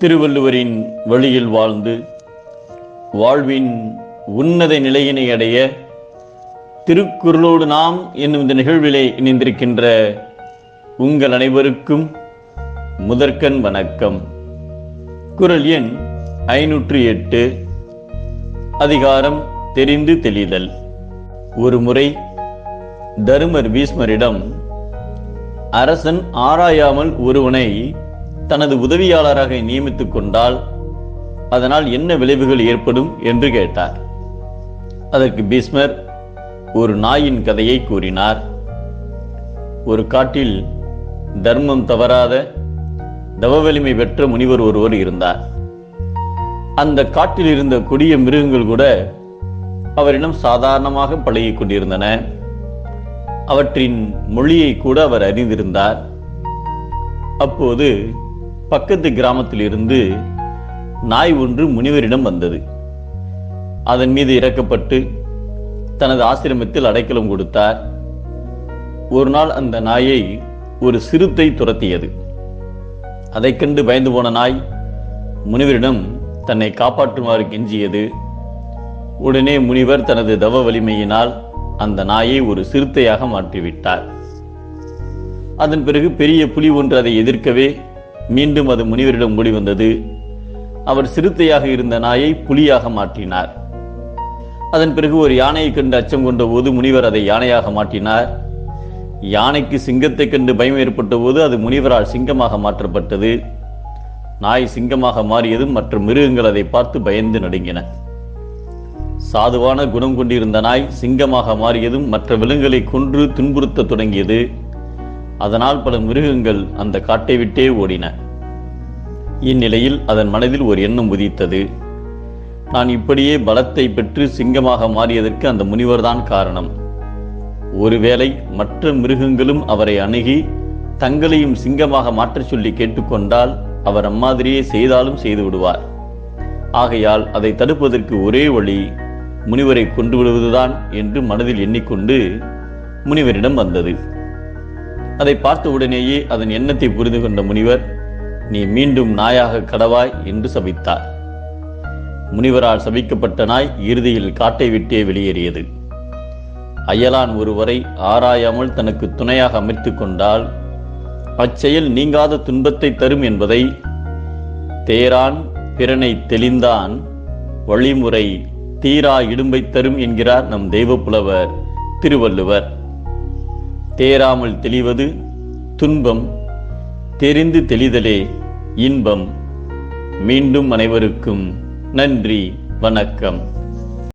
திருவள்ளுவரின் வழியில் வாழ்ந்து வாழ்வின் உன்னத நிலையினை அடைய திருக்குறளோடு நாம் என்னும் இந்த நிகழ்விலே இணைந்திருக்கின்ற உங்கள் அனைவருக்கும் முதற்கண் வணக்கம். குறள் எண் 508. அதிகாரம் தெரிந்து தெளிதல். ஒரு முறை தருமர் பீஷ்மரிடம், அரசன் ஆராயாமல் ஒருவனை தனது உதவியாளராக நியமித்துக் கொண்டால் அதனால் என்ன விளைவுகள் ஏற்படும் என்று கேட்டார். அதற்கு பீஷ்மர் ஒரு நாயின் கதையை கூறினார். ஒரு காட்டில் தர்மம் தவறாத தவவலிமை பெற்ற முனிவர் ஒருவர் இருந்தார். அந்த காட்டில் இருந்த கொடிய மிருகங்கள் கூட அவரிடம் சாதாரணமாக பழகிக் கொண்டிருந்தன. அவற்றின் மொழியை கூட அவர் அறிந்திருந்தார். அப்போது பக்கத்து கிராமத்தில் இருந்து நாய் ஒன்று முனிவரிடம் வந்தது. அதன் மீது இறக்கப்பட்டு தனது ஆசிரமத்தில் அடைக்கலம் கொடுத்தார். ஒரு நாள் அந்த நாயை ஒரு சிறுத்தை துரத்தியது. அதை கண்டு பயந்து போன நாய் முனிவரிடம் தன்னை காப்பாற்றுமாறு கெஞ்சியது. உடனே முனிவர் தனது தவ வலிமையினால் அந்த நாயை ஒரு சிறுத்தையாக மாற்றிவிட்டார். அதன் பிறகு பெரிய புலி ஒன்று அதை எதிர்க்கவே மீண்டும் அது முனிவரிடம் ஓடி வந்தது. அவர் சிறுத்தையாக இருந்த நாயை புலியாக மாற்றினார். அதன் பிறகு ஒரு யானையை கண்டு அச்சம் கொண்ட போது முனிவர் அதை யானையாக மாற்றினார். யானைக்கு சிங்கத்தை கண்டு பயம் ஏற்பட்ட போது அது முனிவரால் சிங்கமாக மாற்றப்பட்டது. நாய் சிங்கமாக மாறியதும் மற்ற மிருகங்கள் அதை பார்த்து பயந்து நடுங்கின. சாதுவான குணம் கொண்டிருந்த நாய் சிங்கமாக மாறியதும் மற்ற விலங்குகளை கொன்று துன்புறுத்த தொடங்கியது. அதனால் பல மிருகங்கள் அந்த காட்டை விட்டே ஓடின. இந்நிலையில் அதன் மனதில் ஒரு எண்ணம் உதித்தது. நான் இப்படியே பலத்தை பெற்று சிங்கமாக மாறியதற்கு அந்த முனிவர்தான் காரணம். ஒருவேளை மற்ற மிருகங்களும் அவரை அணுகி தங்களையும் சிங்கமாக மாற்றச் சொல்லி கேட்டுக்கொண்டால் அவர் அம்மாதிரியே செய்தாலும் செய்து விடுவார். ஆகையால் அதை தடுப்பதற்கு ஒரே வழி முனிவரை கொண்டு விடுவதுதான் என்று மனதில் எண்ணிக்கொண்டு முனிவரிடம் வந்தது. அதை பார்த்த உடனேயே அதன் எண்ணத்தை புரிந்து கொண்ட முனிவர், நீ மீண்டும் நாயாக கடவாய் என்று சபித்தார். முனிவரால் சபிக்கப்பட்ட நாய் இறுதியில் காட்டை விட்டே வெளியேறியது. அயலான் ஒருவரை ஆராயாமல் தனக்கு துணையாக அமைத்துக் கொண்டால் அச்செயல் நீங்காத துன்பத்தை தரும் என்பதை தேரான் பிறனை தெளிந்தான் வழிமுறை தீரா இடும்பை தரும் என்கிறார் நம் தெய்வப்புலவர் திருவள்ளுவர். தேராமல் தெளிவது துன்பம், தெரிந்து தெளிதலே இன்பம். மீண்டும் அனைவருக்கும் நன்றி, வணக்கம்.